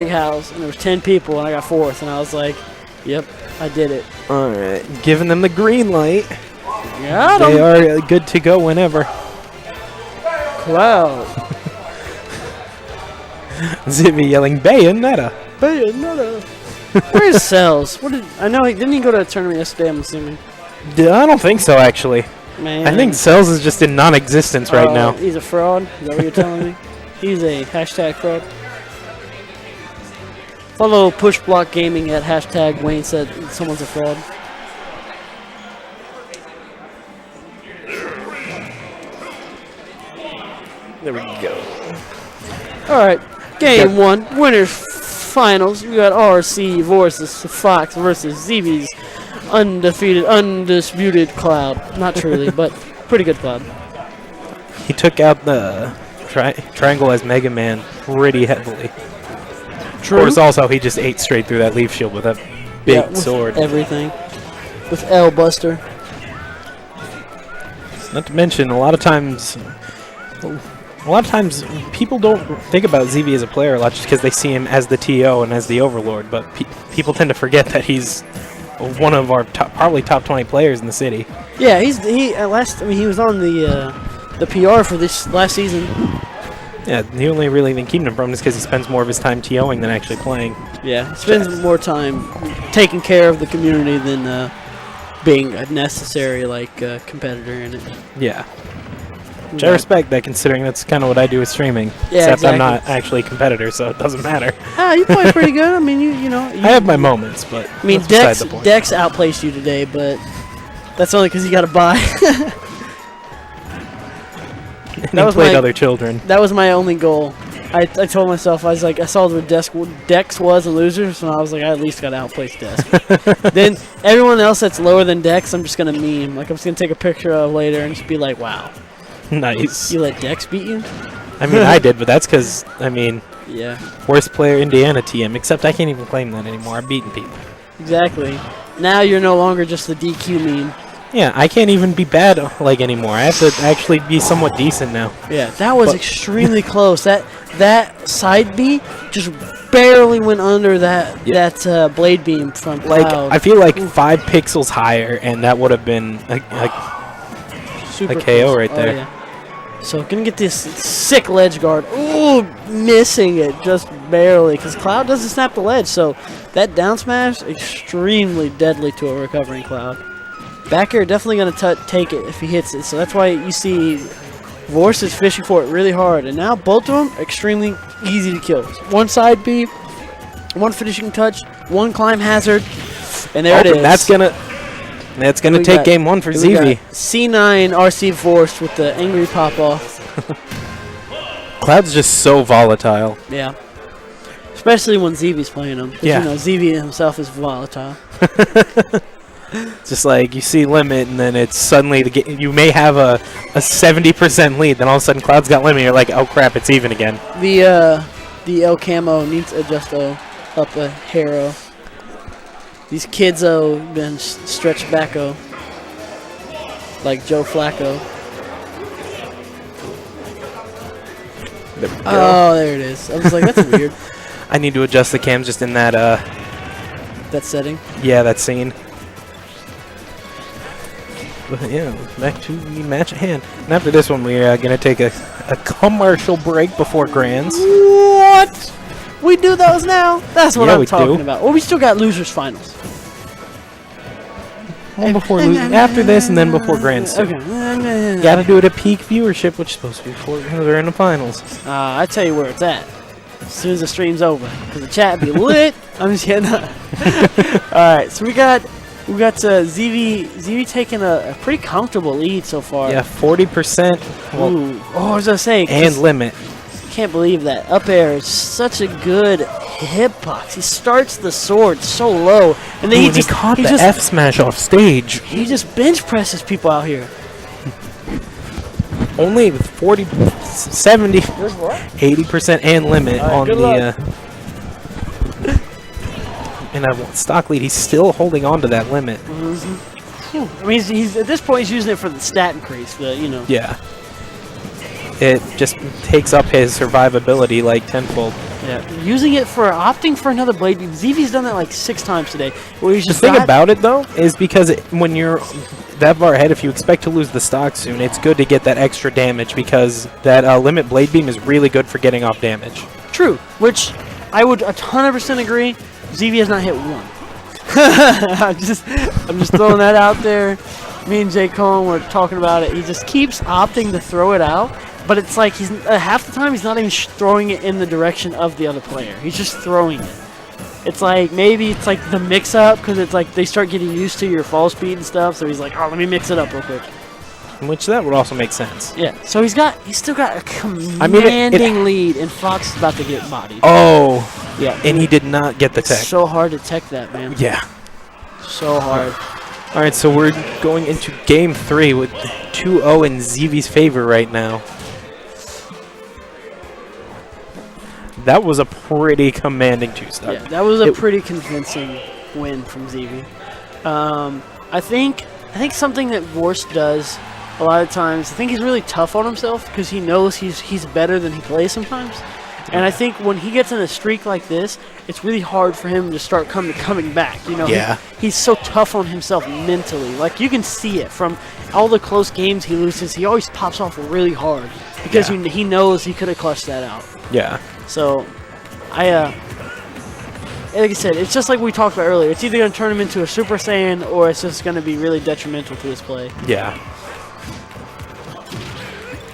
house, and there was 10 people, and I got 4th, and I was like, yep, I did it. All right, giving them the green light. Yeah, they are good to go whenever. Cloud. Xiivi yelling, Bayonetta. Bayonetta. Where's Cells? What did I know? Didn't he go to a tournament yesterday? I'm assuming. I don't think so, actually. Man, I think Cells is just in non-existence right now. He's a fraud. Is that what you're telling me? He's a hashtag fraud. Follow PushBlockGaming at hashtag Wayne said someone's a fraud. There we go. All right, game 1, winners finals. We got RC versus Fox versus Xiivi's undisputed Cloud. Not truly, but pretty good Cloud. He took out the triangle as Mega Man pretty heavily. True. Of course, also he just ate straight through that leaf shield with a big sword. Everything. With L Buster. Not to mention, a lot of times people don't think about Xiivi as a player a lot just because they see him as the TO and as the Overlord, but people tend to forget that he's one of our probably top 20 players in the city. Yeah, he was on the PR for this last season. Yeah, the only really thing keeping him from is because he spends more of his time TOing than actually playing. Yeah, he spends more time taking care of the community than being a necessary competitor in it. Yeah. Which I respect that, considering that's kind of what I do with streaming. Yeah, except I'm not actually a competitor, so it doesn't matter. Ah, you play pretty good. I mean, you know. I have my moments, but I mean, Dex outplaced you today, but that's only because you got to buy. And he played other children. That was my only goal. I told myself, I was like, I saw where Dex was and losers, and I was like, I at least got to outplace Dex. Then everyone else that's lower than Dex, I'm just going to meme. Like, I'm just going to take a picture of later and just be like, wow. Nice. You let Dex beat you? I mean, I did, but that's because, I mean, yeah. Worst player Indiana TM, except I can't even claim that anymore. I'm beating people. Exactly. Now you're no longer just the DQ meme. Yeah, I can't even be bad anymore. I have to actually be somewhat decent now. Yeah, that was extremely close. That side B just barely went under that blade beam from Cloud. I feel like 5 pixels higher, and that would have been a KO right there. Yeah. So gonna get this sick ledge guard. Ooh, missing it just barely because Cloud doesn't snap the ledge. So that down smash extremely deadly to a recovering Cloud. Back air definitely going to take it if he hits it. So that's why you see Vorst is fishing for it really hard. And now both of them extremely easy to kill. One side B, one finishing touch, one climb hazard, and there it is. That's gonna take game 1 for Xiivi. C9 RC Vorst with the angry pop off. Cloud's just so volatile. Yeah. Especially when Xiivi's playing him. Yeah. You know, Xiivi himself is volatile. Just like you see limit, and then it's suddenly you may have a 70% lead, then all of a sudden Cloud's got limit. You're like, oh crap, it's even again. The El Camo needs to adjust up a hero. These kids been stretched back like Joe Flacco. Oh, there it is. I was like, that's weird. I need to adjust the cams just in that that setting. Yeah, that scene. But yeah, back to the match at hand. And after this one, we're going to take a commercial break before Grands. What? We do those now? That's what I'm talking about. Well, we still got losers finals. Well, after this and then before Grands. Okay. Got to do it at peak viewership, which is supposed to be before they're in the finals. I tell you where it's at. As soon as the stream's over, because the chat be lit. I'm just kidding. All right, so we got Xiivi taking a pretty comfortable lead so far. Yeah, 40%. Well, I was gonna say, and limit. Can't believe that up air is such a good hitbox. He starts the sword so low, and then he caught the F smash off stage. He just bench presses people out here. Only 40, 70, 80% and limit on the. And I want stock lead. He's still holding on to that limit. I mean, he's at this point he's using it for the stat increase, but you know. Yeah. It just takes up his survivability like tenfold. Yeah, using it for opting for another blade beam. Xiivi's done that like 6 times today. Where he's The just thing about it, though, is because when you're that far ahead, if you expect to lose the stock soon, it's good to get that extra damage because that limit blade beam is really good for getting off damage. True, which I would 100% agree. Xiivi has not hit one. I'm just throwing that out there. Me and Jay Cohen were talking about it. He just keeps opting to throw it out, but it's like he's half the time he's not even throwing it in the direction of the other player. He's just throwing it. It's like maybe it's like the mix-up because it's like they start getting used to your fall speed and stuff. So he's like, oh, let me mix it up real quick. Which that would also make sense. Yeah. So he's still got a commanding lead, and Fox is about to get bodied. Oh. Yeah. And he did not get the tech. So hard to tech that, man. Yeah. So hard. All right, so we're going into Game 3 with 2-0 in Xiivi's favor right now. That was a pretty commanding 2-stock. Yeah, that was a pretty convincing win from Xiivi. I think something that Vorst does a lot of times, I think he's really tough on himself because he knows he's better than he plays sometimes. And I think when he gets in a streak like this, it's really hard for him to start coming back. You know, yeah. He's so tough on himself mentally. Like you can see it from all the close games he loses. He always pops off really hard because he knows he could have clutched that out. Yeah. So, like I said, it's just like we talked about earlier. It's either going to turn him into a Super Saiyan or it's just going to be really detrimental to his play. Yeah.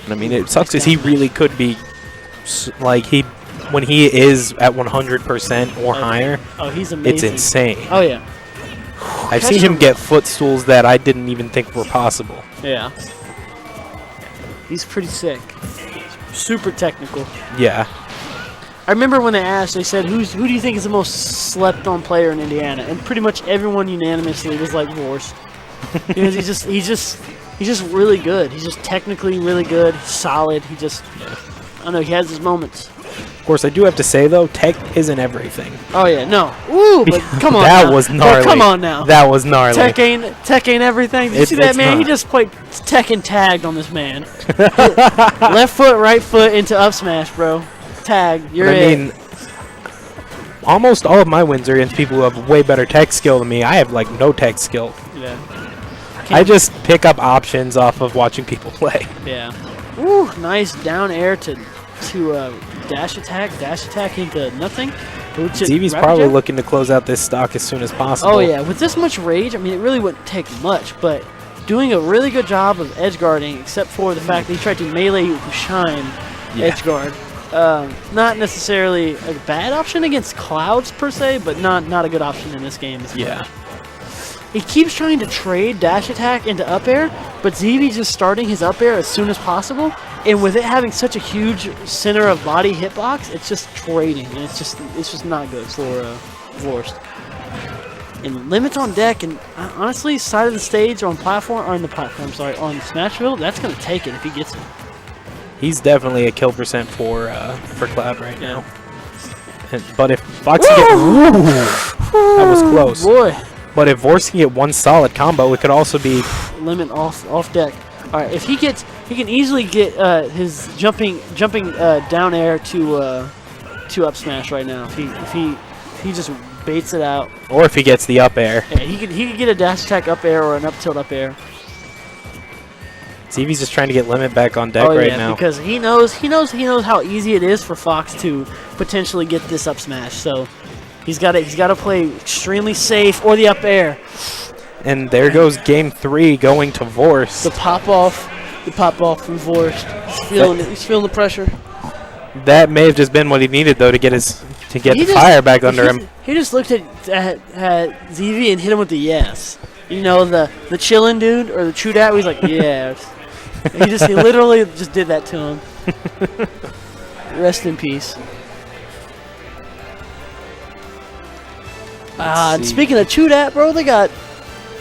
I mean, it sucks because he really could be, like, when he is at 100% or higher, he's amazing. It's insane. Oh, yeah. I've seen him get footstools that I didn't even think were possible. Yeah. He's pretty sick. Super technical. Yeah. I remember when they asked, they said, who do you think is the most slept-on player in Indiana? And pretty much everyone unanimously was like Vorst. Because he's just really good. He's just technically really good. He's solid. I don't know, he has his moments. Of course, I do have to say, though, tech isn't everything. Oh, yeah, no. Ooh, but come on that now. was gnarly. Oh, come on now. That was gnarly. Tech ain't everything. Did you see that, man? Not. He just played tech and tagged on this man. Left foot, right foot into up smash, bro. Tag. You're it. I mean, almost all of my wins are against people who have way better tech skill than me. I have, like, no tech skill. Yeah. I just pick up options off of watching people play. Yeah. Ooh, nice down air to dash attack into nothing. Xiivi's probably looking to close out this stock as soon as possible. Oh, yeah. With this much rage, I mean, it really wouldn't take much, but doing a really good job of edge guarding, except for the fact that he tried to melee shine edge guard. Not necessarily a bad option against Clouds, per se, but not a good option in this game. Yeah. He keeps trying to trade dash attack into up air, but Xiivi's just starting his up air as soon as possible. And with it having such a huge center of body hitbox, it's just trading, and it's just not good for Vorst. And limits on deck, and honestly, side of the stage on platform, or on the platform, sorry, on Smashville, that's gonna take it if he gets it. He's definitely a kill percent for Cloud right now. But if Fox can get, that was close. Boy. But if Vorst can get one solid combo, it could also be limit off deck. All right, if he can easily get his jumping down air to up smash right now. If he just baits it out, or if he gets the up air. Yeah, he could get a dash attack up air or an up tilt up air. Xiivi's just trying to get limit back on deck right now. Because he knows how easy it is for Fox to potentially get this up smash. So he's got to play extremely safe or the up air. And there goes game 3 going to Vorst. The pop off from Vorst. He's feeling the pressure. That may have just been what he needed though to get the fire back under him. He just looked at Xiivi and hit him with the yes. You know, the chillin' dude or the true dad. He's like, yeah. He literally just did that to him. Rest in peace. And speaking of Chudat, bro, they got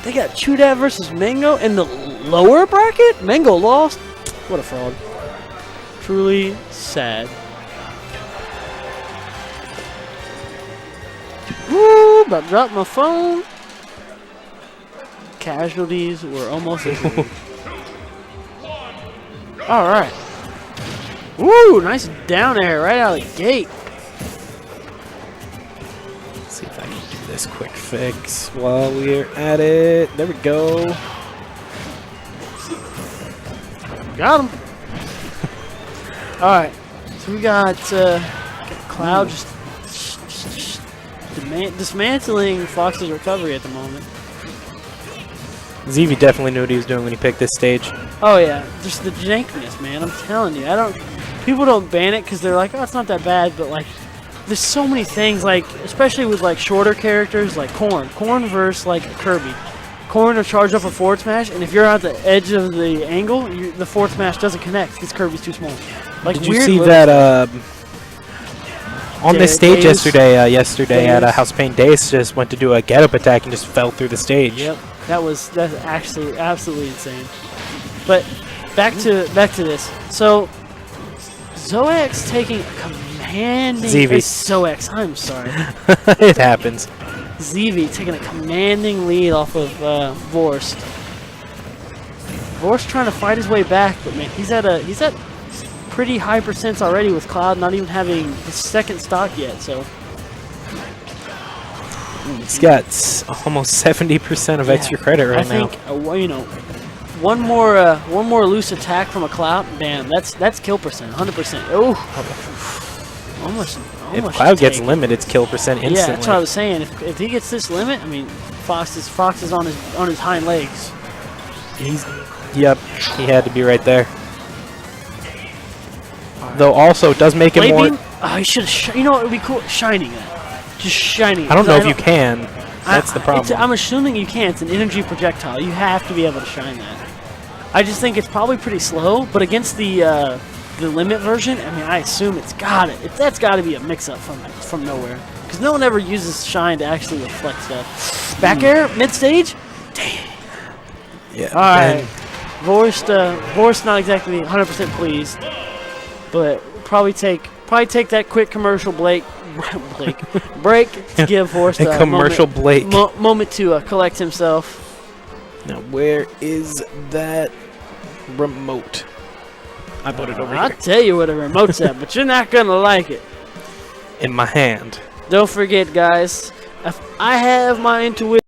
Chudat versus Mango in the lower bracket. Mango lost. What a fraud. Truly sad. Woo! About to drop my phone. Casualties were almost avoided. All right. Woo! Nice down air right out of the gate. See if I can do this quick fix while we're at it. There we go. Got him. All right, so we got Cloud just dismantling Fox's recovery at the moment. Xiivi definitely knew what he was doing when he picked this stage. Oh yeah, just the jankness, man. I'm telling you, people don't ban it because they're like, oh, it's not that bad, but like, there's so many things, like, especially with like shorter characters, like Corn versus like Kirby. Corn will charge up a forward smash, and if you're at the edge of the angle, the forward smash doesn't connect because Kirby's too small. Like, did you see that on this stage yesterday at House of Pain, Dace just went to do a get-up attack and just fell through the stage. Yep, that's actually absolutely insane. But back to this. So Zox taking a commanding Xiivi. Zox, I'm sorry. It happens. Xiivi taking a commanding lead off of Vorst. Vorst trying to fight his way back, but man, he's at pretty high percents already with Cloud not even having the second stock yet. So he's got almost 70% of extra credit right now. I think you know, one more loose attack from a Cloud, damn, that's kill percent, 100%. Oh, almost. If Cloud gets limit, it's kill percent instantly. Yeah, that's what I was saying. If he gets this limit, I mean, Fox is on his hind legs. Yep, he had to be right there. Right. Though also it does make it more. Oh, he should. You know what would be cool? Shining that. Just shining. I don't know if you can. That's the problem. I'm assuming you can. It's an energy projectile. You have to be able to shine that. I just think it's probably pretty slow, but against the limit version, I mean, I assume that's got to be a mix-up from nowhere, because no one ever uses shine to actually reflect stuff. Back air mid-stage, damn. Yeah. All right, Vorst not exactly 100% pleased, but probably take that quick commercial break to give Vorst a commercial moment to collect himself. Now, where is that remote? I put it over here. I'll tell you where the remote's at, but you're not going to like it. In my hand. Don't forget, guys, I have my intuition.